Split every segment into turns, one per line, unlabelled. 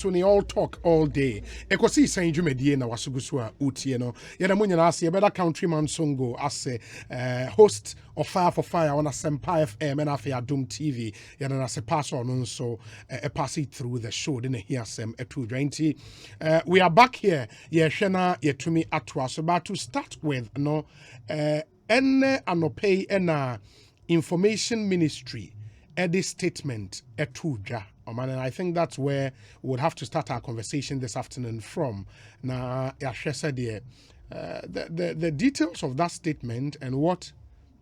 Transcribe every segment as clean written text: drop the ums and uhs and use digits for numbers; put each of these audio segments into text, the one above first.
Tony all talk all day. Ekosiisen M'Ahiasem na wasugusua utie no. Yeda munya na ase better countryman songo as host of Fire for Fire on Asempa FM and afi Adum TV. Yeda na se pass on so pass it through the show in M'Ahiasem etu dwenti. We are back here. Ye hwena ye tumi atwa so about to start with no ene anopei ena information ministry edit statement etuja. And I think that's where we would have to start our conversation this afternoon from. Now, the details of that statement and what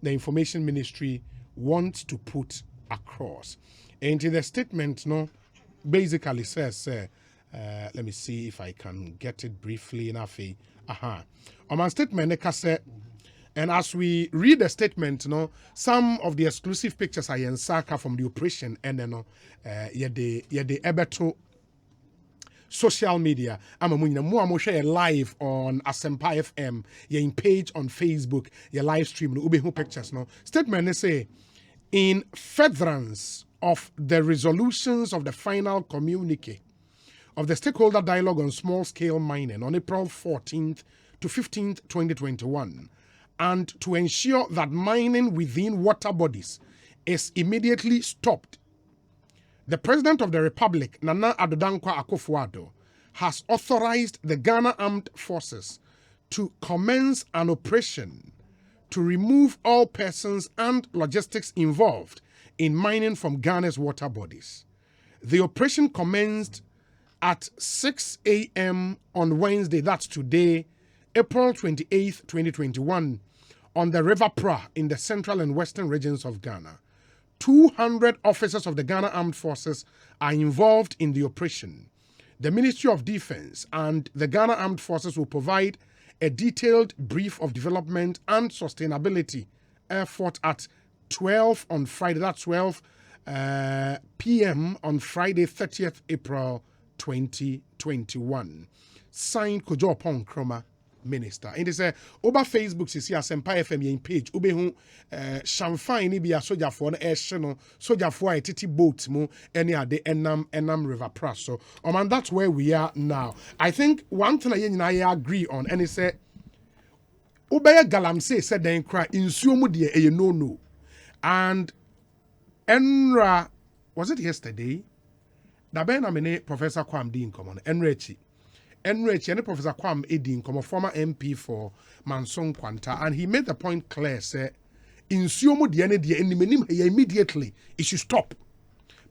the information ministry wants to put across. And the statement, no, basically says, let me see if I can get it briefly enough. On my statement, it says, and as we read the statement, some of the exclusive pictures are in Saka from the operation, and then yede ebeto social media. I'm share live on Asempa FM, in page on Facebook, your live stream, no pictures. Statement say in furtherance of the resolutions of the final communique of the stakeholder dialogue on small scale mining on April 14th to 15th, 2021. And to ensure that mining within water bodies is immediately stopped, the President of the Republic, Nana Addo Dankwa Akufo-Addo, has authorized the Ghana Armed Forces to commence an operation to remove all persons and logistics involved in mining from Ghana's water bodies. The operation commenced at 6 a.m. on Wednesday, that's today, April 28th, 2021, on the River Pra in the central and western regions of Ghana. 200 officers of the Ghana Armed Forces are involved in the operation. The Ministry of Defense and the Ghana Armed Forces will provide a detailed brief of development and sustainability effort at 12 on Friday, that's 12 p.m. on Friday, 30th April 2021. Signed Kojo Opon Kroma, Minister. And it's over Facebook, see Asempa FM page. Ube hu Shamfai ni biya soja for na no soja for a titi boat mu any ade enam River Pra. So and that's where we are now. I think one thing I agree on, and it's Ubaya Galamse said then cry in sumu de no. And Enra, was it yesterday? Dabena mene Professor Kwam Dean come on Enrechi. Enrich and Professor Kwam Edin, former MP for Manson Kwanta, and he made the point clear, say, in Suomo Diane immediately it should stop.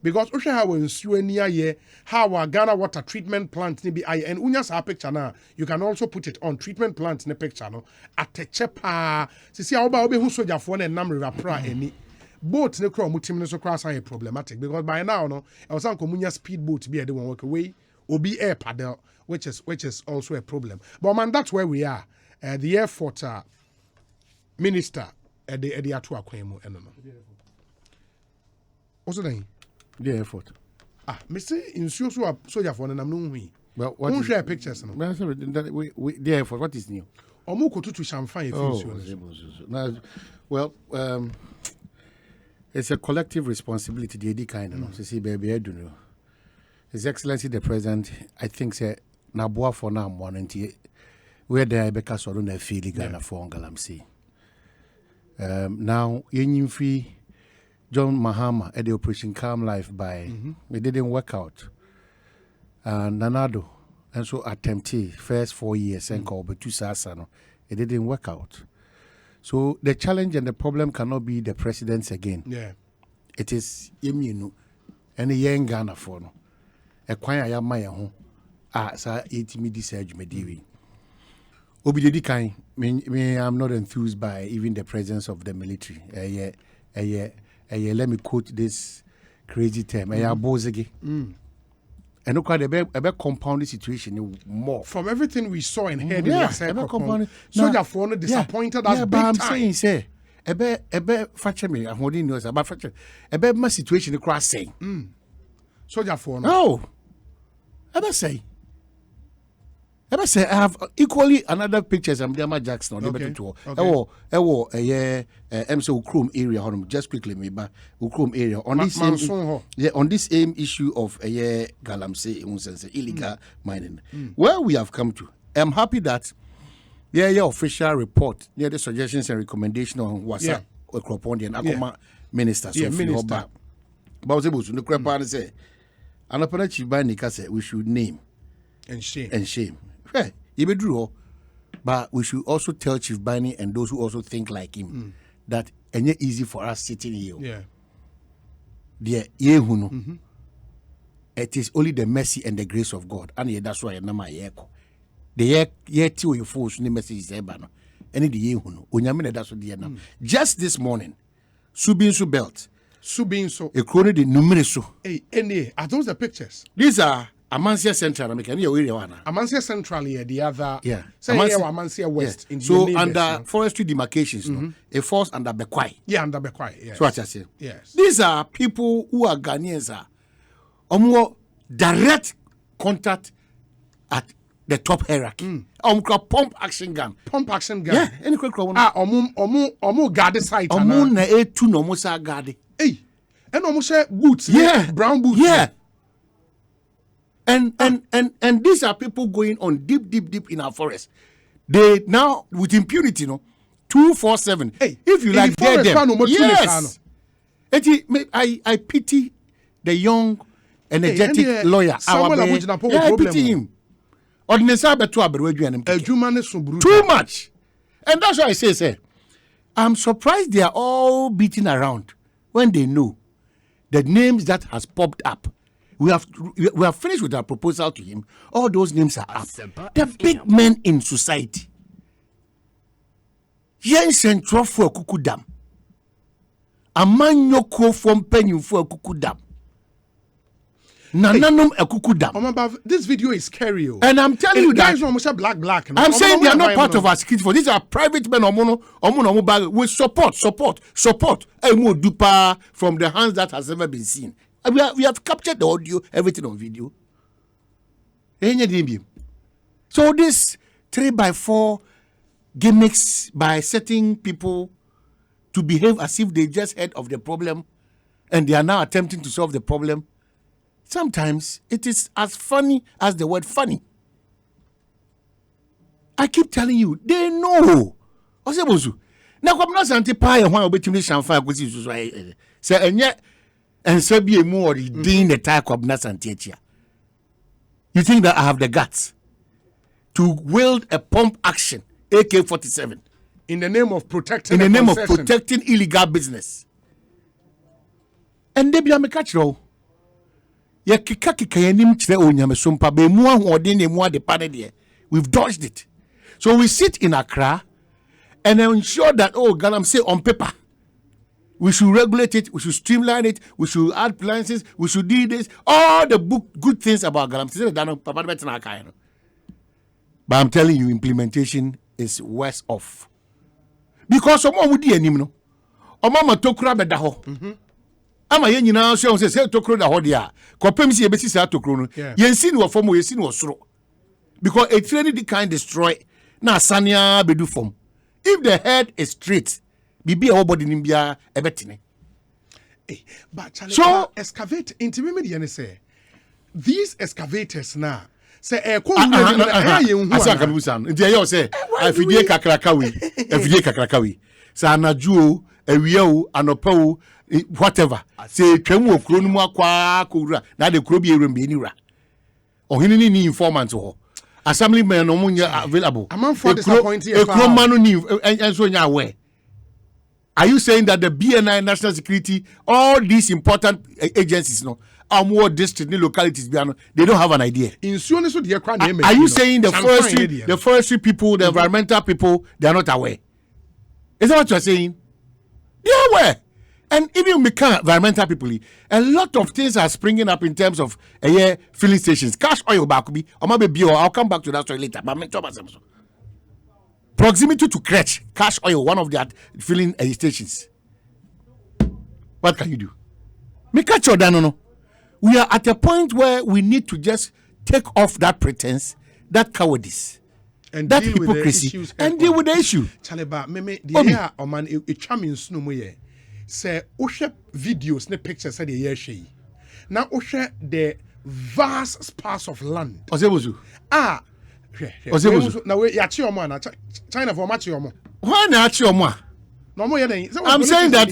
Because Osha how in Suenia ye, how our Ghana water treatment plant ni be and unyas our picture now. You can also put it on treatment plants in the picture no at a chepa. See how about who soja for and nam river pra any boat ne crow mutim so cross are problematic because by now no I was uncommunia speedboat be a one walk away or be air paddle. Which is also a problem. But man, that's where we are. The airport minister at the Atua Kwemu. What's the name?
The airport.
Mr. In Soja for and I'm knowing.
Well, what
don't share pictures.
No? The airport, what is new?
Omuko to Shamfai.
Well, it's a collective responsibility, the kind of to see baby, I don't know. His Excellency the President, I think, said, Nabua for now, one where the Rebecca so don't feel Ghana for Galamsey. Now, Union Free John Mahama at the Operation Calm Life by it didn't work out. And Nanado, and so attempted first 4 years and called but 2 Sasano, it didn't work out. So the challenge and the problem cannot be the presidents again.
Yeah,
it is Yeminu and the young Ghana for no. A quiet ya maya home. Sa 80 me this edge mediwi. Obidedi kind, me I'm not enthused by even the presence of the military. Let me quote this crazy term. Bozegi. And look at the compounded situation more.
From everything we saw and heard,
compounded.
Soldier for disappointed as big
I'm
time.
saying, say, fracture me. I'm holding news about fracture. My situation across saying.
Soldier for
no. Ever say. I say I have equally another pictures. I'm Dama Jackson.
Okay.
MC Chrome area. Just quickly, maybe Chrome area on this on this same issue of galamsey illegal mining. Where we have come to, I'm happy that your official report, the suggestions and recommendations on WhatsApp or Kropondi and Akoma minister.
Yeah, minister.
But I was able to the Krepa and say, an operative by Nika said we should name
and shame.
Hey, you be true, but we should also tell Chief Bani and those who also think like him that it's easy for us sitting here.
Yeah.
It is only the mercy and the grace of God, and that's why I'm not echo. The year two you force the message is ebano. Any the yehuno. Unyamine that's what the now. Just this morning, Subinsu belt.
Subinsu.
A crony the numeroso.
Hey, any are those the pictures?
These are Amansia Central. I'm making your area.
Amansia Central here, the other.
Yeah.
Say Amansia West.
Yeah. So under forestry demarcations, it falls under Bekwai.
Yeah, under Bekwai. Yes.
So what I say.
Yes.
These are people who are Ghanaians. More direct contact at the top hierarchy. Pump action gun.
Pump action gun.
Yeah. Any quick one.
Omu guard site.
Omu na etu no musa guard.
Hey. And almost boots.
Yeah.
Brown boots.
Yeah. And these are people going on deep in our forest. They now with impunity, 247.
Hey,
if you like, get them. Yes. I pity the young, energetic lawyer. I pity him. Too much. And that's why I say, I'm surprised they are all beating around when they know the names that has popped up. We have finished with our proposal to him. All those names are up. The big men in society. Yen Central for Kukudam. A man yoko from penny for Kukudam. Nananum a Kukudam.
This video is scary.
And I'm telling you that.
Guys almost black.
I'm saying they are not part of our security force. These are private men with support. A more duper from the hands that has never been seen. We have captured the audio, everything on video. So this 3x4 gimmicks by setting people to behave as if they just heard of the problem and they are now attempting to solve the problem. Sometimes it is as funny as the word funny. I keep telling you, they know. Now, I'm not saying and so be a more doing the type of Nasantia. You think that I have the guts to wield a pump action AK-47
in the name of protecting
illegal business? And they be a mekachro. We've dodged it. So we sit in Accra and ensure that Galam say on paper. We should regulate it. We should streamline it. We should add appliances. We should do this. All the good things about Galam. But I'm telling you, implementation is worse off. Because someone would do no. Mama tokura bedaho. Ama yen nyina so say tokuro da ho dia. Kopem si ebesi sa tokuro no. Yen si no form, yen si no soro. Because a train the kind destroy na sania bedu form. If the head is straight, bibi everybody nimbia ebetine.
But so excavate intimate say these excavators now say
asa kabusan nti e yo say afidie kakraka we sa anajuo awiao anopawo whatever say twam okro no mu akwa kowura na de kro bi ewrem bi niwra ohini ni informant ho assemblyman no munya available ekro manu ni enso nya aware. Are you saying that the BNI, National Security, all these important agencies, more district, localities, they don't have an idea? Are you saying the forestry people, the environmental people, they are not aware? Is that what you are saying? They are aware. And even environmental people, a lot of things are springing up in terms of filling stations. Cash oil, I'll come back to that story later. But proximity to Crutch, Cash Oil, one of their filling stations. What can you do? We are at a point where we need to just take off that pretense that cowardice,
and
that
deal with the
hypocrisy,
issues
and deal with the issue.
Chaleba, me the year or man a charming snowmoye. Say, Osha videos, ne pictures, said the year she. Now, Osha the vast sparse of land.
Ozebuzu.
Ozebuzu. Now, we yachi or man, China for much or more.
Why not your ma?
No more.
I'm saying that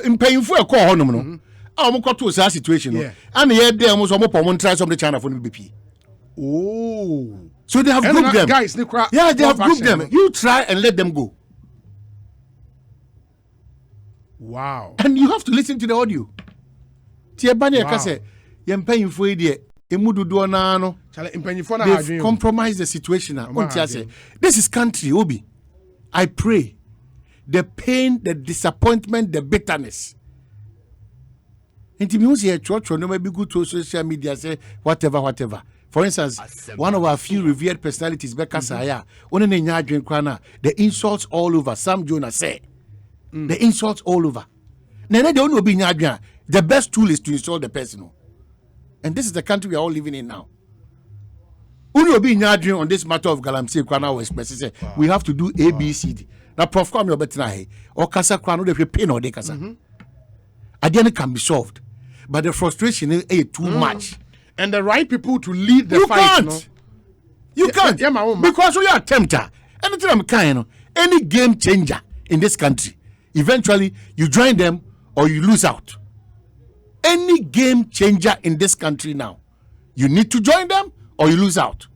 in paying for a call, no. I'm got to a situation. And yet, there was almost one try some the China for the BP.
Oh.
So they have grouped them.
Guys,
yeah, they have grouped them. You try and let them go.
Wow.
And you have to listen to the audio. They've compromised the situation. This is country, Obi. I pray. The pain, the disappointment, the bitterness. And to no maybe go to social media, say whatever. For instance, one of our few revered personalities, Becca Saya, the insults all over. Sam Jonah said, the insults all over. The best tool is to insult the person. And this is the country we are all living in now. On this matter of Galamsey, we have to do A, B, C, D. Now, Prof. Kwame Obetinahe, or Kasa Kwano, they pain or they Kasa. Again, it can be solved. But the frustration is too much.
And the right people to lead the fight.
You can't. Because we are a tempter. Anything I'm kind, any game changer in this country, eventually you join them or you lose out. Any game changer in this country now, you need to join them or you lose out.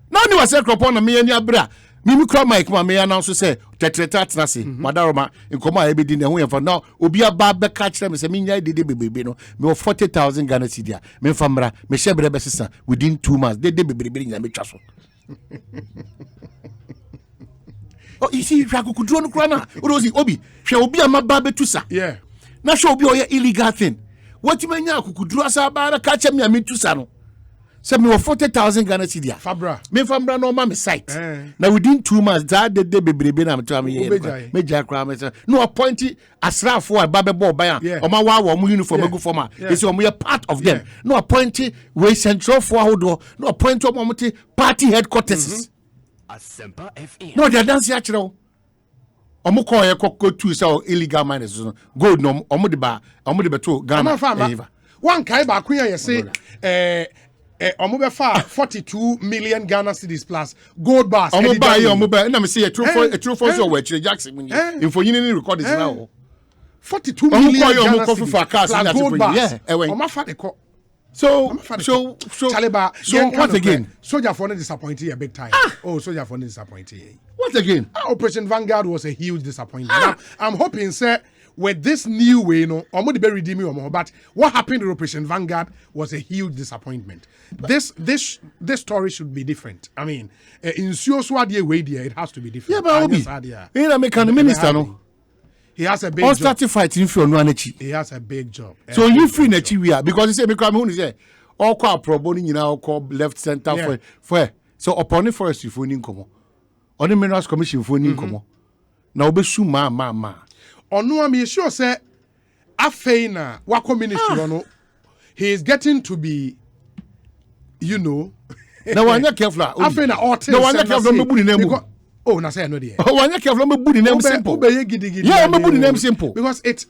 Now you are saying upon me and your bra. Mimi kra Mike ma me announce say tetretat na say madaroma nkoma e be di na ho yefo now obi aba be catch them say me nya dede bebebe no me 40,000 Ghana cedi me famra me shebre be sesa within 2 months dede bebebe nya me twa so. Oh, you see yakukudro no kra na obi hwe obi amaba betusa.
Yeah.
Na hwe obi oye illegal thing. What you nya akukudro asa ba catch me ametusa no. Say me 40,000 Ghana cedi.
Fabra.
Me fambra no ma me site. Now within 2 months that the baby na me to me meja kra me say no appointee asrafo ababe bo ban o ma wa mo uniform agu forma. They say o mo part of them. No appointee we central for ahodo. No appointee o mo party headquarters.
Asempa FM.
No they dance ya kire o. O mo call ye kokko tu say illegal miners gold no o mo de to Ghana.
One kai ba kun ya say omobefa 42 million Ghana cedis plus gold bars.
Omoba na me say a true for so we Jackson in for you record this now.
42 million Ghana
cedis
plus gold bars.
Yeah,
Omafa de ko.
So
Chaleba,
what again?
Soldier for disappointed a big time. Oh, Soldier for disappointed.
What again?
Operation Vanguard was a huge disappointment. Now, I'm hoping, sir, with this new way, you know, I'm going to be redeeming or more. But what happened to Operation Vanguard was a huge disappointment. This story should be different. I mean, in Suoswadi way, it has to be different.
Yeah, but Obi, American minister, no.
He has a big job.
Starting fighting for no anechi.
He has a big job.
So you free nechi we are because he say because who say all call pro boni nyina all call left center for so upon the forest for ni nkomo. On the minerals commission for ni nkomo. Na obesu ma.
Onu am sure say afei na wako ministry no he is getting to be
now when you careful
afei na all
no one careful me budi name.
Oh, na say no there.
Oh, one careful me budi name simple. Yeah, me budi name simple.
Because it's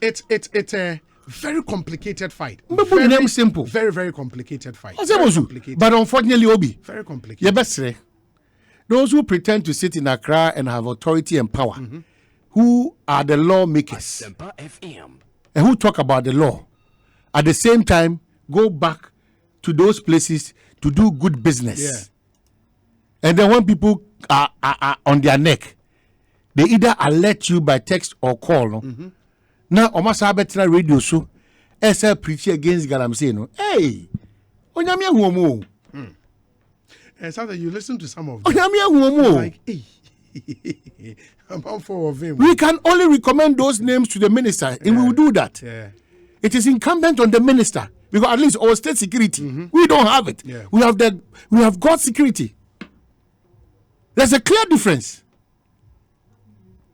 a very complicated fight.
Very name simple.
Very, very complicated fight.
But unfortunately, Obi.
Very complicated.
Yeah, best say those who pretend to sit in Accra and have authority and power, who are the lawmakers, and who talk about the law, at the same time go back to those places to do good business.
Yeah.
And then when people are on their neck, they either alert you by text or call. No? Now, Omasa Betra radio show, SL preach against Galamsey. No? Hey, Onyamia Huomo.
And sometimes you listen to some of them.
Onyamia Huomo.
Like, hey, I'm for of him.
We can only recommend those names to the minister, and we will do that.
Yeah.
It is incumbent on the minister because at least our state security, we don't have it.
Yeah.
We have got security. There's a clear difference.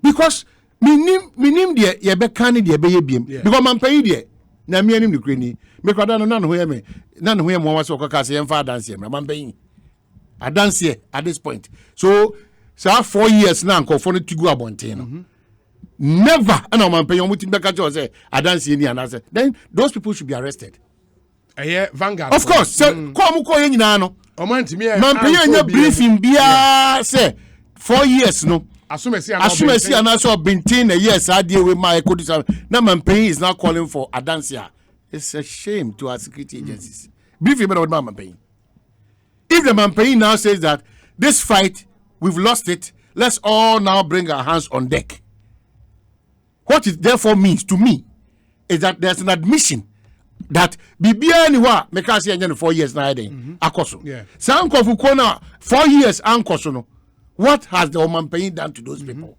Because minim de ye be kan de be ye biem because man pay de na me anim de krani me kwada no na no ho ye me na no ho ye mo wa so ka se ye fa dance ye man pay I dance here at this point. So 4 years now, for to go abontino. Never, and I'm paying you back at say I dance here and I say then those people should be arrested.
Vanguard.
Of course, so come in nano.
Man,
paying your briefing be say 4 years no. Assume I see an answer been 10 years. I deal with my Ekosiisen. Now my paying is now calling for a dance here. It's a shame to our security agencies. Briefing about man paying. If the man paying now says that this fight we've lost it, let's all now bring our hands on deck. What it therefore means to me is that there's an admission that Bibia anywhere make us see 4 years now. Akoso.
Yeah.
Some Kofukona 4 years ankoso. What has the woman paying done to those people?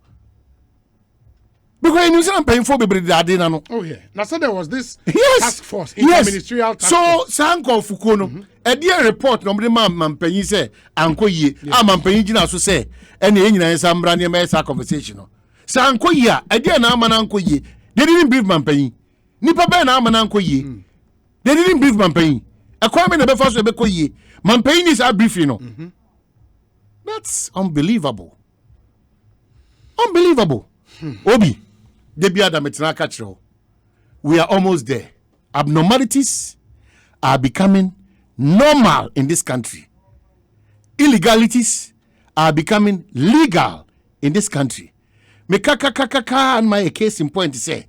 Because in New Zealand paying for people that they know.
Oh yeah. Now so there was this
yes.
task force, interministerial task force.
So Sanko Fukono, a dear report no man paying say anko ye, a man paying jina so say, and the engine is some brand new conversation. Sanko ye, a dear na man anko ye, they didn't brief man paying. Nipa ben na man anko ye. They didn't brief man paying. A kwame na be first we be ko ye. Man paying is a brief, you know. That's unbelievable. Unbelievable. Obi, we are almost there. Abnormalities are becoming normal in this country. Illegalities are becoming legal in this country. Me kaka and my case in point say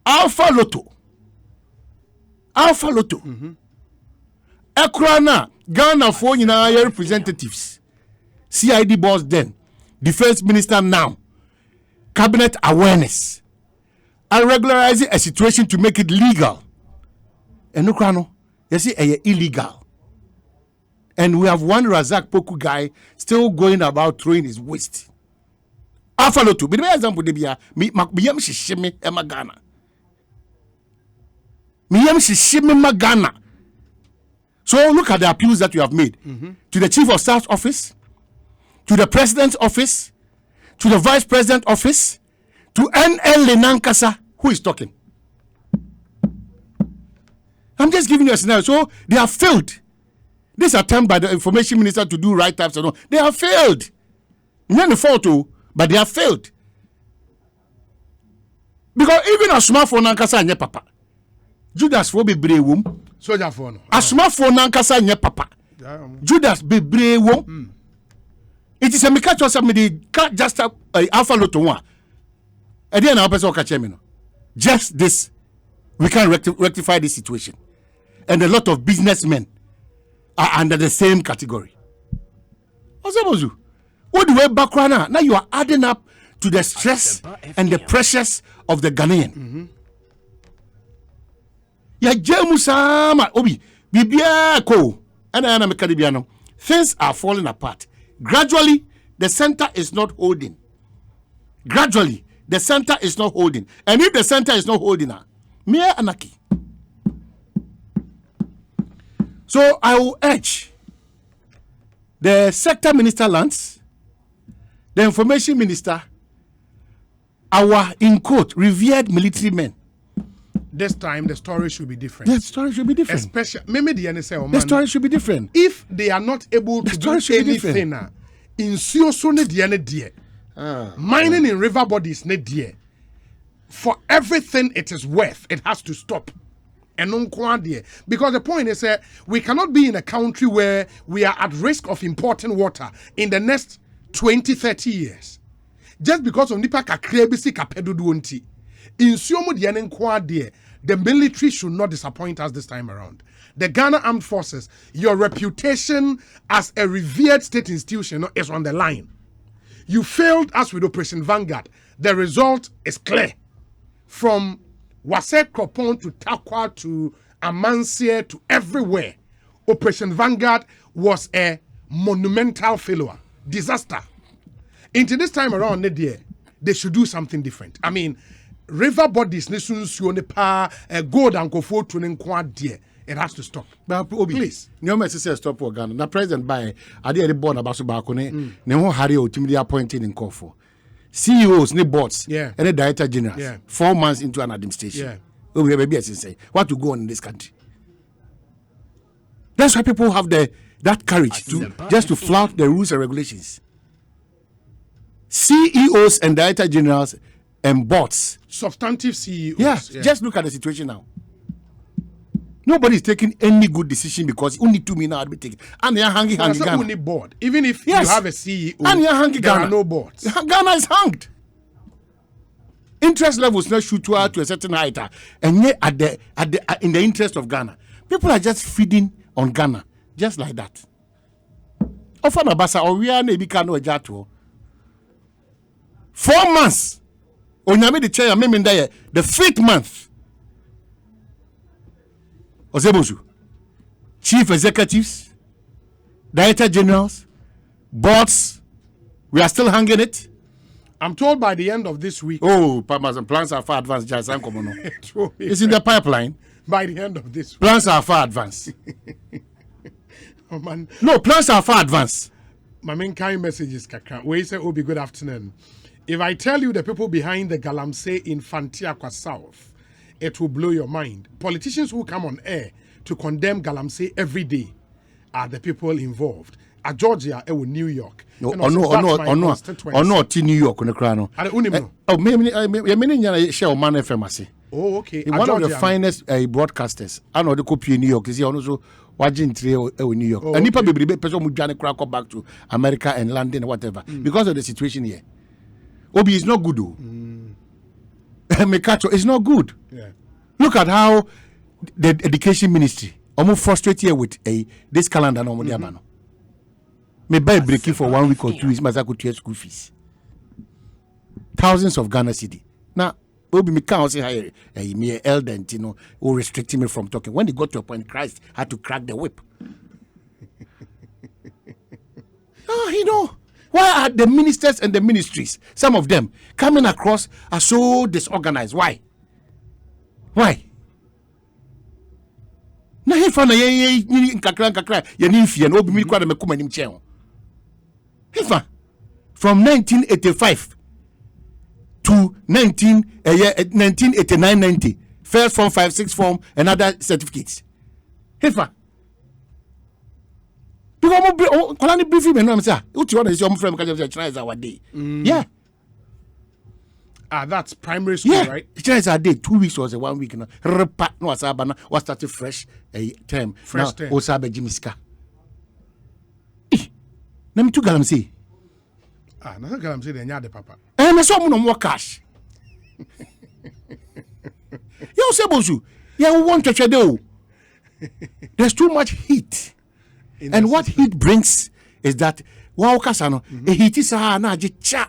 Alpha Lotto. Ekrana Ghana for your representatives. CID boss then, defense minister now, cabinet awareness, and regularizing a situation to make it legal. And no crano, you see, illegal. And we have one Razak Poku guy still going about throwing his waste. Alpha Lotto, but the example de bia, miyam shishime emagana. Miyam shishime magana. So look at the appeals that you have made to the chief of staff's office, to the president's office, to the vice president's office, to NL Lenankasa, who is talking. I'm just giving you a scenario. So they have failed. This attempt by the information minister to do right types and all, they have failed. Not the fault, but they have failed. Because even a smartphone Nankasa and papa, Judas will be brave womb.
Soldier phone.
A smartphone Nankasa and papa, Judas be brave womb. It is a mekacho somebody can't just Alpha Lotto one. And then our person catch him. Just this, we can rectify this situation. And a lot of businessmen are under the same category. What do you background now? You are adding up to the stress and the pressures of the Ghanaian. Ya Jemusama Obi Bibia ko and I am a Caribbean. Things are falling apart. Gradually, the center is not holding. Gradually, the center is not holding. And if the center is not holding, mere anarchy. So I will urge the sector minister lands, the information minister, our, in quote, revered military men.
This time, the story should be different.
The story should be different.
Especially, maybe the NSA,
the story should be different.
If they are not able to do anything, in Siosone Diane, mining in river bodies, for everything it is worth, it has to stop. And because the point is that we cannot be in a country where we are at risk of importing water in the next 20-30 years. Just because of Nipa Kakrebisi Kapeduduonti. In Siomu Diane, the military should not disappoint us this time around. The Ghana Armed Forces, your reputation as a revered state institution is on the line. You failed us with Operation Vanguard. The result is clear. From Wase Kropon to Takwa to Amansie to everywhere, Operation Vanguard was a monumental failure, disaster. Into this time around, they should do something different. I mean, river bodies, gold and kofo to it has to stop. Please.
No message stop for Ghana. Now President by Adi born about Subakone, Nemo Harry Otimidi appointed in Kofo. CEOs, ne boards, and the director generals, 4 months into an administration. We have a say what to go on in this country. That's why people have the that courage to flout the rules and regulations. CEOs and director generals and boards.
Substantive CEOs.
Yes, just look at the situation now. Nobody is taking any good decision because only 2 million are taking. And they are hanging Ghana.
Only board. Even if you have a CEO,
and they are hanging
there
Ghana.
are no boards.
Ghana is hanged. Interest levels now shoot to a certain height, and yet in the interest of Ghana, people are just feeding on Ghana, just like that. Often Abasa or we are maybe Kano Jato. 4 months. Onyame the chair, the 5th month. Ozebozu, chief executives, director generals, boards, we are still hanging it.
I'm told by the end of this week.
Oh, plans are far advanced. It's in the pipeline.
By the end of this week.
Plans are far advanced.
Oh, man.
No, plans are far advanced.
My main kind message is Kaka. We say, Obi, good afternoon. If I tell you the people behind the Galamsey in Fantiakwa South, it will blow your mind. Politicians who come on air to condemn Galamsey every day are the people involved. At Georgia, New York.
No, New York on the crown. Oh,
okay.
One of the finest broadcasters. I know the copy in New York. Is also watching New York. And people be person who crack back to America and London or whatever because of the situation here. Obi is not good though. Mekacho is not good.
Yeah.
Look at how the education ministry almost frustrated here with this calendar no more. May buy breaking for 1 week or 2 weeks, Mazako to school fees. Thousands of Ghana cedi. Now, Obi me can't say me elder and who restricting me from talking. When they got to a point, Christ had to crack the whip. Why are the ministers and the ministries, some of them, coming across are so disorganized? Why? Na he fana ye kakra ye ni fie na obi mi kwa na mekoma nim chen. Hefa from 1985 to 1989-90 first form 5-6 form and other certificates. Hefa because mo kolani briefing me no say uti one is your friend ka just try our day. Yeah.
That's primary school, right?
It's a day, 2 weeks was a 1 week. No, asabana was started fresh a term.
Fresh term.
Osabe Jimiska. Let me to Galamsey.
Nothing Galamsey then ya de papa.
And I saw more cash. You say Bozu, you want to do. There's too much heat. And what heat brings is that wow kasano a heat is a na jicha.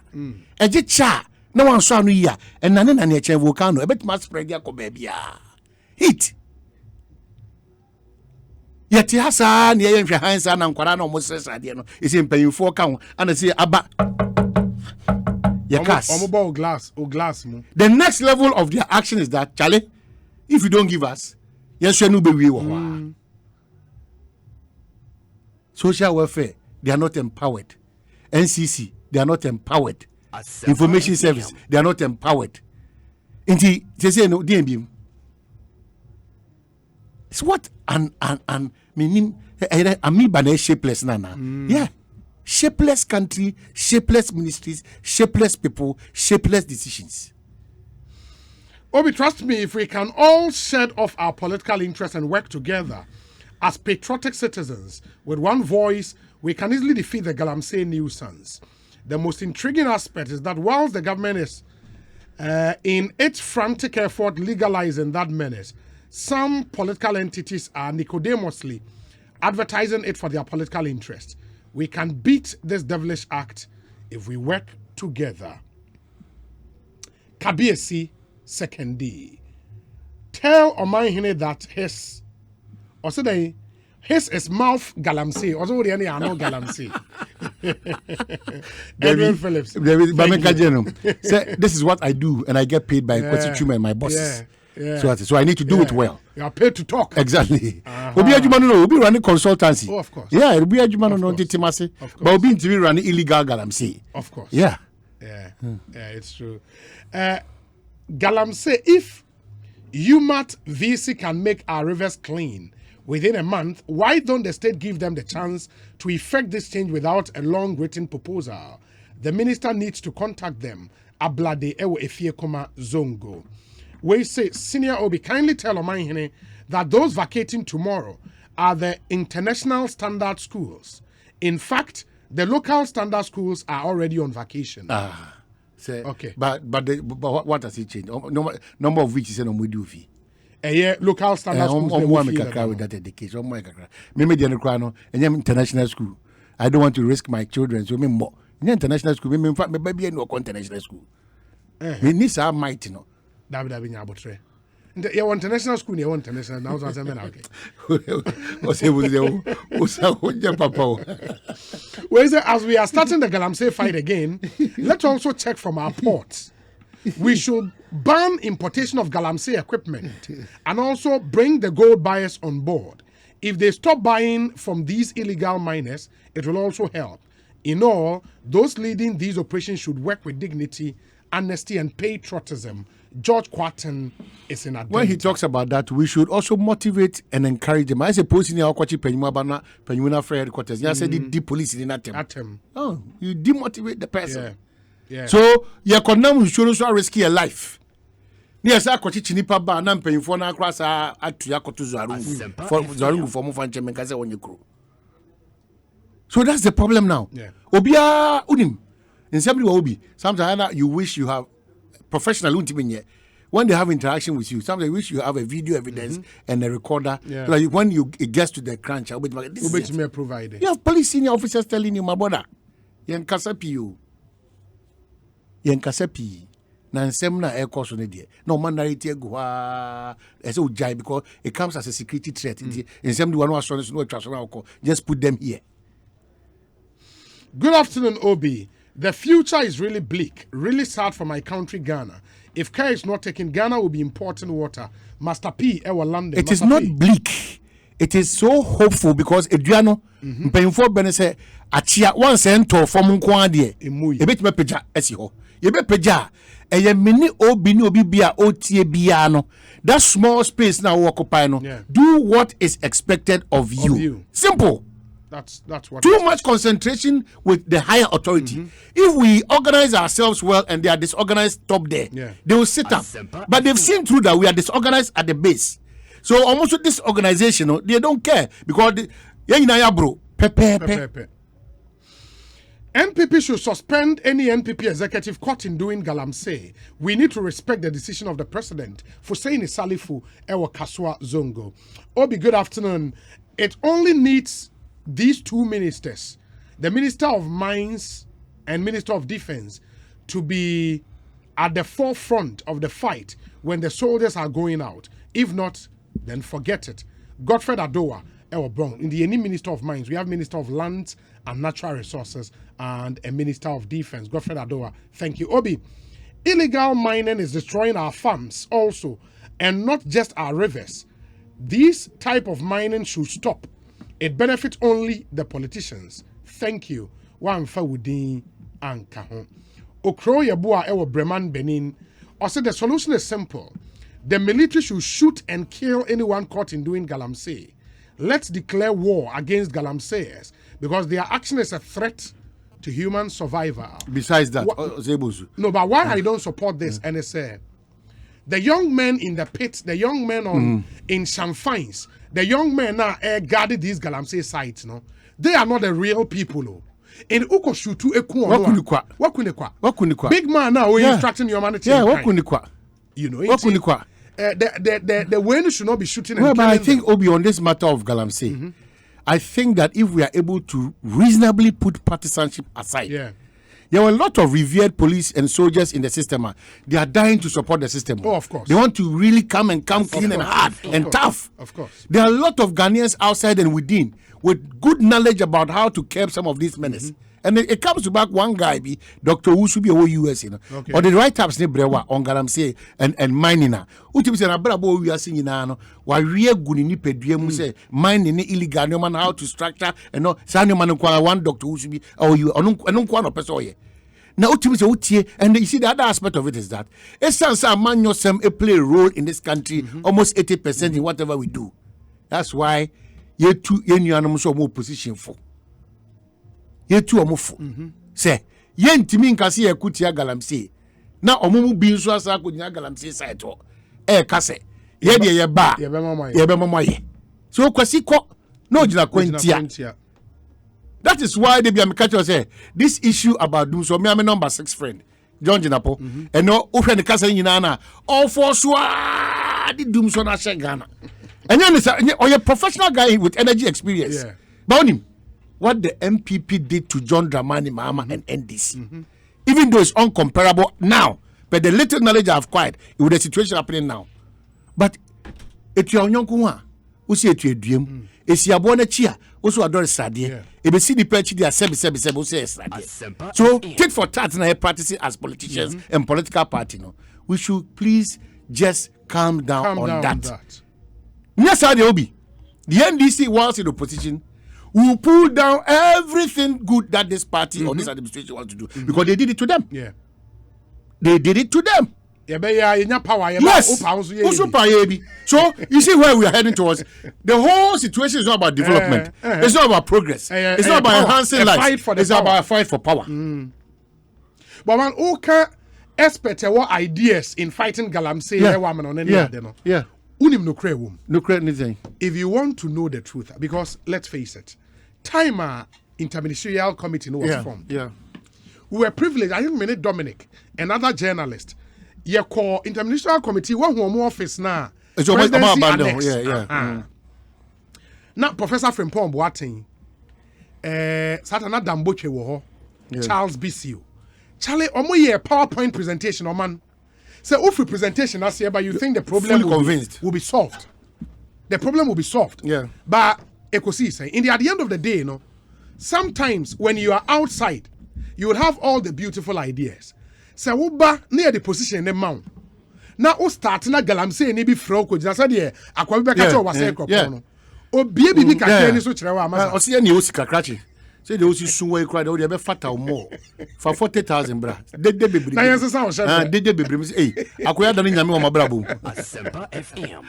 A jicha. No one saw no ya and none nature volcano a bit must spread ya baby. Heat. Yet has a near your hands and Quarano Moses Adiano is in paying 4 count and I say Abba.
Glass.
The next level of their action is that Charlie, if you don't give us, yes, you know we will. Social welfare, they are not empowered. NCC, they are not empowered. Information service, they are not empowered. Indeed, they say no DMB. It's what and meaning amoeba shapeless nana. Yeah. Shapeless country, shapeless ministries, shapeless people, shapeless decisions.
Obi, trust me, if we can all shed off our political interests and work together as patriotic citizens with one voice, we can easily defeat the Galamsey nuisance. The most intriguing aspect is that whilst the government is in its frantic effort legalizing that menace, some political entities are nicodemously advertising it for their political interest. We can beat this devilish act if we work together. Kabiesi Sekendi. Tell Omanhene that his is mouth Galamsey. Also, the I know Galamsey. Edwin Phillips.
This is what I do, and I get paid by Kwesi and my bosses.
Yeah.
So I need to do it well.
You are paid to talk.
Exactly. Obi Ajumano no, Obi running consultancy.
Oh, of course.
Yeah, Obi Ajumano no Titimase. But Obi to running illegal Galamsey.
Of course.
Yeah.
Yeah, it's true. Galamsey, if UMAT VC can make our rivers clean, within a month, why don't the state give them the chance to effect this change without a long written proposal? The minister needs to contact them. Ablade Ewo Efiekoma Zongo. We say, Senior Obi, kindly tell Omanhene that those vacating tomorrow are the international standard schools. In fact, the local standard schools are already on vacation.
Say,
okay.
But what has it changed? Number of weeks is on we fee.
Local standard schools.
With that education. Maybe the Crano and international school. I don't want to risk my children. So more international school. In fact, maybe no international school. We need some might, you know.
David Abotre. You want international school, you want international. Now, okay. As we are starting the Galamsey fight again, let's also check from our ports. We should ban importation of Galamsey equipment and also bring the gold buyers on board. If they stop buying from these illegal miners, it will also help. In all, those leading these operations should work with dignity, honesty, and patriotism. George Quatten is in advance.
When he talks about that, we should also motivate and encourage them. I suppose in our Penyuma Free headquarters, you said the police in that
term.
Oh, you demotivate the person.
Yeah.
So, you can should also risk your life. Yes, I got Chinipa Bar, and paying for now across at Tuyakotu Zarungu for Zarungu for Mufanche Mekaza on your crew. So that's the problem now.
Yeah.
Obia Unim. In somebody will be. Sometimes you wish you have professional when they have interaction with you. Sometimes you wish you have a video evidence and a recorder.
Yeah.
Like when it gets to the crunch, this is
provided.
You have police senior officers telling you, my brother, Yen Kasapi. Na nsem na air course on the no man narrative go as a jai because it comes as a security threat. In some one was no transfer, just put them here.
Good afternoon, Obi. The future is really bleak, really sad for my country, Ghana. If care is not taken, Ghana will be importing water. Master P, our London.
It is not bleak. It is so hopeful because Adriano, Painful Benese, Achia, one cent or from Kwadi, a bit me peja, esiho. You be peja, a mini obi no bibia otie biano. That small space now occupy no. Do what is expected of you. Simple.
That's what.
Too much concentration with the higher authority. If we organize ourselves well and they are disorganized top there, they will sit up. But they've seen through that we are disorganized at the base. So almost with this organization, they don't care because
NPP should suspend any NPP executive caught in doing Galamsey. We need to respect the decision of the president for saying Salifu Ewa Kaswa Zongo. Obi, good afternoon. It only needs these two ministers, the Minister of Mines and Minister of Defense, to be at the forefront of the fight when the soldiers are going out. If not, then forget it. Godfred Adowa, Ewa Brown. In the any Minister of Mines, we have Minister of Lands and Natural Resources and a Minister of Defense. Godfred Adowa, thank you. Obi, illegal mining is destroying our farms also, and not just our rivers. This type of mining should stop. It benefits only the politicians. Thank you. Wamfa wudin anka. Okro yabua ewo Breman Benin. Also, the solution is simple. The military should shoot and kill anyone caught in doing Galamsey. Let's declare war against Galamseyers because their action is a threat to human survival.
Besides that,
no, but why I don't support this, NSA? The young men in the pit, the young men in Shamfines, the young men now guarded these Galamsey sites, no? They are not the real people, no. In Ukoshutu Wakunikwa. Big man now instructing humanity.
Wakunikwa.
You know, the way should not be shooting and
but I think Obi on this matter of Galamsey, I think that if we are able to reasonably put partisanship aside, there were a lot of revered police and soldiers in the system. They are dying to support the system.
Oh, of course.
They want to really come clean and hard and tough.
Of course.
There are a lot of Ghanaians outside and within with good knowledge about how to curb some of these menaces. And it comes to back one guy, be Dr. Usubi US, you know.
Okay.
Or the write-ups ne brewa on Galamsey and mining. Uti say na brabo we are seeing na wa wie guni ni pedue mu say mining ni illegal no man how to structure and no say no man kwa one Dr. Usubi or you eno kwa no person ye. Now uti say utie and you see the other aspect of it is that essence man yourself play a role in this country almost 80% in whatever we do. That's why you two any animals or more position for. You two are more for. Say, yen Timin Cassi a Kutia Galamsey. Now, Omu being so as I could Galamsey side to Casse. Ye ba, ye be so kwasi ko no jina kwentia. That is why they be catcher say this issue about doom so me am number 6 friend John Jinapo and no o friend kasa nyina na all for so the doom so na share Ghana. And then or a professional guy with energy experience.
Yeah.
But him what the MPP did to John Dramani Mahama and NDC. Even though it's uncomparable now, but the little knowledge I've acquired with the situation happening now. But if you are young, who say to a dream, if you are born a cheer, also adore Sadia, if you see the perch, they are seven, say Sadia. So, take for tat and practicing as politicians and political party. No, we should please just calm down on that. Yes, I will be. The NDC, whilst in opposition, will pull down everything good that this party or this administration wants to do because they did it to them.
Yeah,
they did it to them. Yes. So you see where we are heading towards. The whole situation is not about development. It's not about progress. It's not about enhancing life. It's about a fight for power.
But man, who can expect what ideas in fighting Galamsey?
Yeah.
Unim no cray womb.
No credit anything.
If you want to know the truth, because let's face it, time interministerial committee was formed.
Yeah.
We were privileged. I think Dominic, another journalist. You call interministerial committee one home office now.
It's almost about abandoned.
Now Professor Frimpong Boateng, Satana Damboche wo Charles Bisio. Charlie, omo ye PowerPoint presentation o man. Say if presentation as here, but you think the problem will be solved. The problem will be solved.
Yeah.
But Ekosiisen, at the end of the day, sometimes when you are outside, you will have all the beautiful ideas. Say uba near the position in the mount. Now o start na Galamsey ni bi fro ko jina say akwa bi ka che o wase kropo no. Obi bi ka ni so kire wa amasa.
O se ni o sika krachi. Say the o si sunwe kra de o be fata more. For 40,000 bra. De bebri.
Na yes say o share.
De bebri say akoya da ni nyame o mabra bo.
Asempa FM.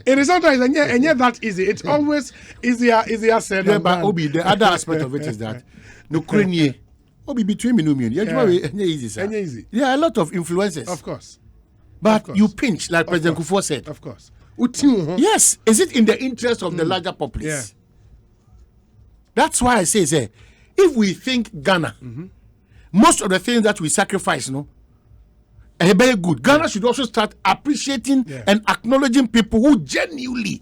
It is sometimes and yet that easy. It's always easier said than done.
But Obi, the other aspect of it is that no Ukraine Obi between me no me. Easy, sir.
Easy.
There are a lot of influences.
Of course.
But you pinch, like President Kufuor said.
Of course.
Yes. Is it in the interest of the larger populace?
Yeah.
That's why I say, if we think Ghana, most of the things that we sacrifice, are very good. Ghana should also start appreciating and acknowledging people who genuinely,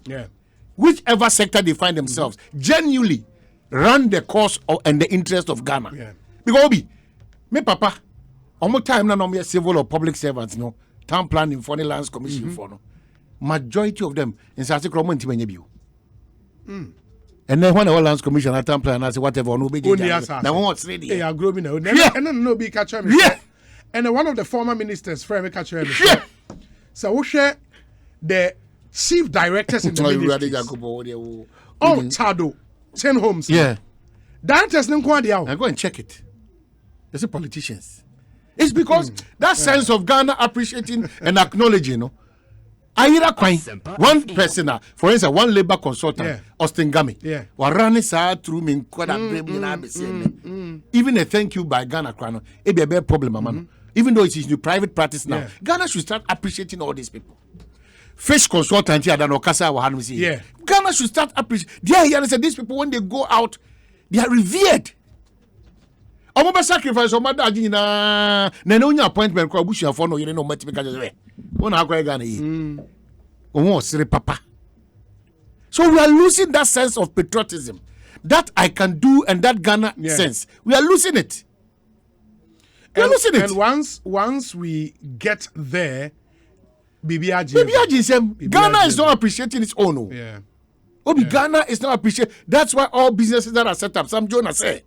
whichever sector they find themselves, genuinely run the cause and the interest of Ghana.
Yeah.
Because Obi, me papa, almost time now me civil or public servants, town planning for the lands commission for no. Majority of them in South Africa you. And then when the lands commission at town plan, I say whatever no be. Now what's ready?
They are growing now. And then no be catch me. Yeah. And then one of the former ministers, Frame catch me. So we share the chief directors in the ministries. Oh, Tado, 10 homes.
Yeah.
Directors don't go out.
I go and check it. They say politicians. It's because that sense of Ghana appreciating and acknowledging, Ayira Kwai, one person, for instance, one labor consultant, Austin Gami, through me, even a thank you by Ghana Crown, it be a bad problem, man. Even though it is in private practice now, Ghana should start appreciating all these people. Fish consultant here, Ghana should start appreciating. These people, when they go out, they are revered. Omo sacrifice o mada agi na onya appointment kwa bushia for no yere no mati ka jere wona akwa Ghana yi omo sire papa. So we are losing that sense of patriotism that I can do and that Ghana sense. We are losing it.
And once we get there, Ghana
is not appreciating its own. Ghana is not appreciating. That's why all businesses that are set up, some Jonas say.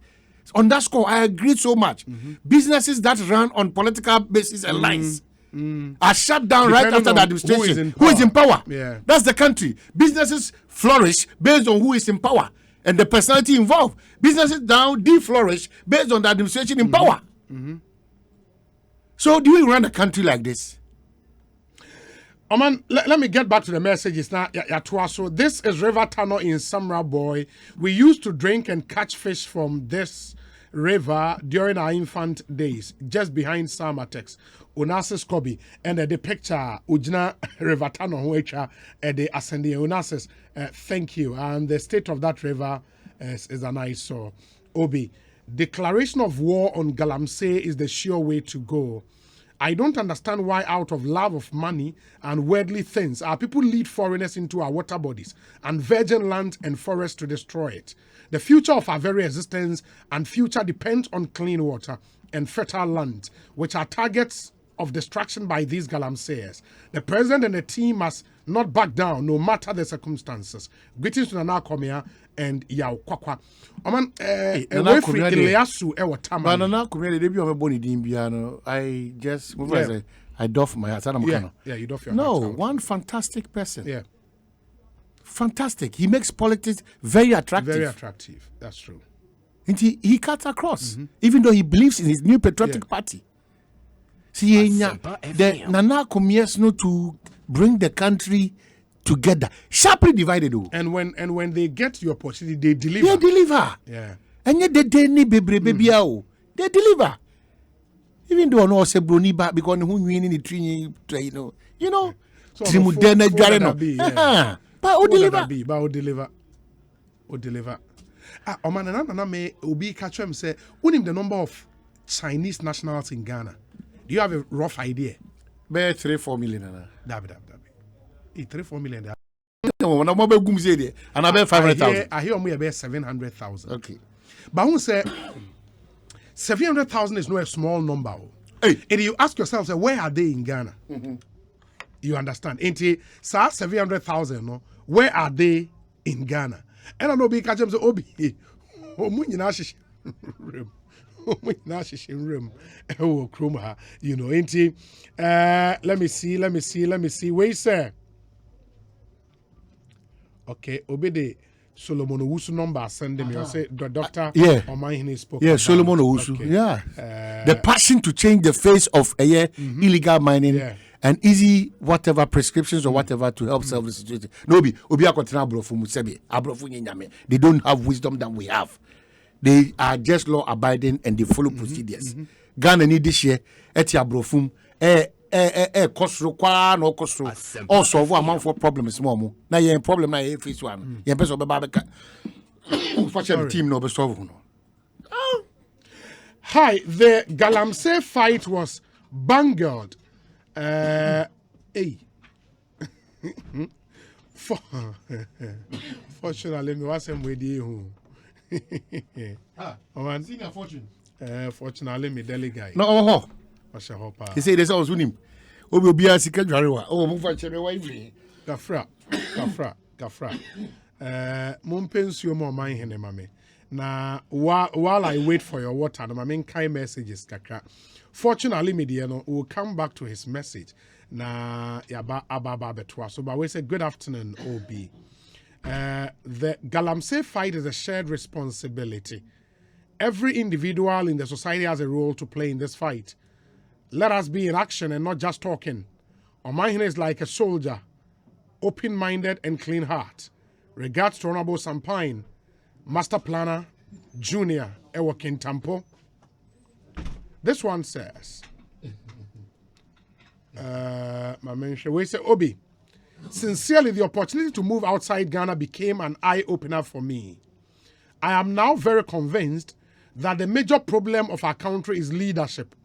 On that score, I agree so much. Businesses that run on political basis and lines are shut down right after the administration. Who is in power?
Yeah.
That's the country. Businesses flourish based on who is in power and the personality involved. Businesses down de-flourish based on the administration in power. So do we run a country like this?
Oman, let me get back to the messages now. So this is River Tunnel in Samra Boy. We used to drink and catch fish from this river during our infant days, just behind Samatex. Onassis Kobe and the picture Ujna River Tunnel which the ascending Onassis. Thank you. And the state of that river is a nice so Obi. Declaration of war on Galamsey is the sure way to go. I don't understand why, out of love of money and worldly things, our people lead foreigners into our water bodies and virgin land and forests to destroy it. The future of our very existence and future depends on clean water and fertile land, which are targets of destruction by these galamseyers. The president and the team must not back down, no matter the circumstances. Greetings to Nana Komia and Yao Kwakwa. Oman,
Nana
Wefri Iliasu Ewa
But
Taman.
Nana Kumeli, they be on a bony dimbiano. I just, I doff my hat.
Yeah, you doff your
No,
hat out.
one fantastic person.
Yeah,
Fantastic. He makes politics very attractive.
very attractive. That's true.
And he cuts across, even though he believes in his new patriotic party. See,
Asempa
the
FM.
Nana Kumias no to bring the country together, sharply divided.
And when they get the opportunity, they deliver.
They deliver.
Yeah.
And yet they need baby they deliver. Even though no say brony back because who win in the tree, you know.
So
Trimudene
for
Jareno.
that be, yeah.
But who deliver?
But who deliver? Who deliver? Oman Nana me Obi catch him say, "Unim the number of Chinese nationals in Ghana." Do you have a rough idea?
Be 3-4 million.
Dabi. 3-4 million.
No, when I'm about gum say there, and I bet 500,000.
I hear me about 700,000.
Okay.
But who say 700,000 is not a small number.
Hey.
And you ask yourself, say, where are they in Ghana? You understand? Ain't it? Sir, 700,000, no? Where are they in Ghana? And I know be catch them say, Obi, you know, ain't it? Let me see. Wait, sir. Okay, Obede Solomon Owusu number send them. You say the doctor
Yeah.
or my spoke.
Yeah,
about.
Solomon Owusu.
Okay.
Yeah. The passion to change the face of illegal mining
Yeah.
and easy whatever prescriptions or whatever to help solve the situation. No, obi akwatena abrofu mu sebe abrofu nyame. They don't have wisdom that we have. They are just law abiding and they follow procedures. Ghana need this year eti abrofum kosro kwa no kosro all solve amount for problems more. Na ye problem na ye face one. Ye person be ba be the team no be solve no.
Hi, the Galamsey fight was bungled. Hey. Fortunately, me was some way who.
Senior fortune.
Fortunately, me deli guy.
No,
What's your hope?
he say there's always with him. Obi obi asika dwarewa. Oh, move for chere wa ivri.
Gafra. Mumpensuo mo man hene mame. Na while I wait for your water, na mame kind messages kakra. Fortunately, Mediano will come back to his message. Na yaba ababa betwa. So, but we say good afternoon, OB. The Galamsey fight is a shared responsibility. Every individual in the society has a role to play in this fight. Let us be in action and not just talking. Omahine is like a soldier, open-minded and clean heart. Regards to Honorable Sampine, Master Planner, Junior, Ewokin Tampo. This one says, we say, Obi, sincerely, the opportunity to move outside Ghana became an eye-opener for me. I am now very convinced that the major problem of our country is leadership.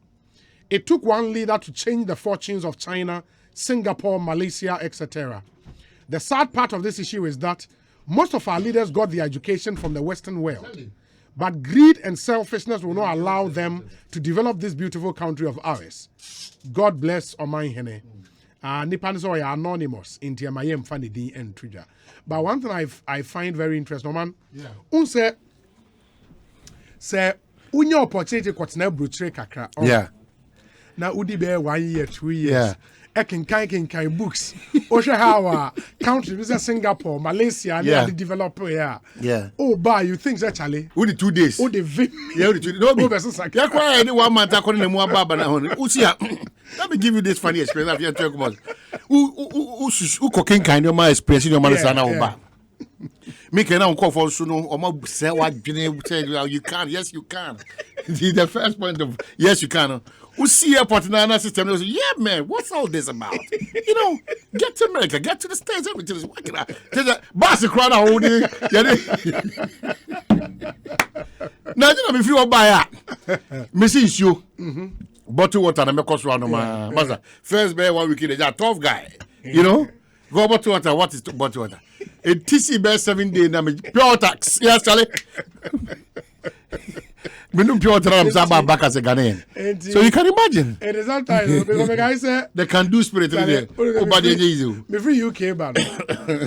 It took one leader to change the fortunes of China, Singapore, Malaysia, etc. The sad part of this issue is that most of our leaders got their education from the Western world. But greed and selfishness will not allow them to develop this beautiful country of ours. God bless Omanhene. Nipan are anonymous in Tiamayem Fanidi and Trija. But one thing I find very interesting, man. Unse say unya opportunity kwatena brutre kakra.
Yeah.
Na udi be 1 year, 2 years.
Yeah.
Ekin books. Osha how country is Singapore, Malaysia, and
Yeah.
the developer here.
Yeah.
Oh, but you think actually?
Who the 2 days?
Oh, the
Yeah, who the 2 days? No,
versus like
yeah, quite any 1 month according to Muababa na hon. Usia. Let me give you this funny experience of your 12 months. who cooking kind of my experience in your mother's
Yeah.
me can now call for Suno or say what you can. Yes, you can. The first point of yes, you can. Who see a partner system? Yeah, man, what's all this about? You know, get to America, get to the States, everything is working out. There's a boss crowd holding. Now, if you buy it, Mrs. You bottle water and make us run my master. First bear 1 week in a tough guy. You know, go bottle water. What is bottle water? A TC bear 7 days. Pure tax. Yes, Charlie. We don't pure tax back as a Ghanaian. So you can imagine.
It is sometimes because the guy said
they can do spirit there.
Me free UK ban.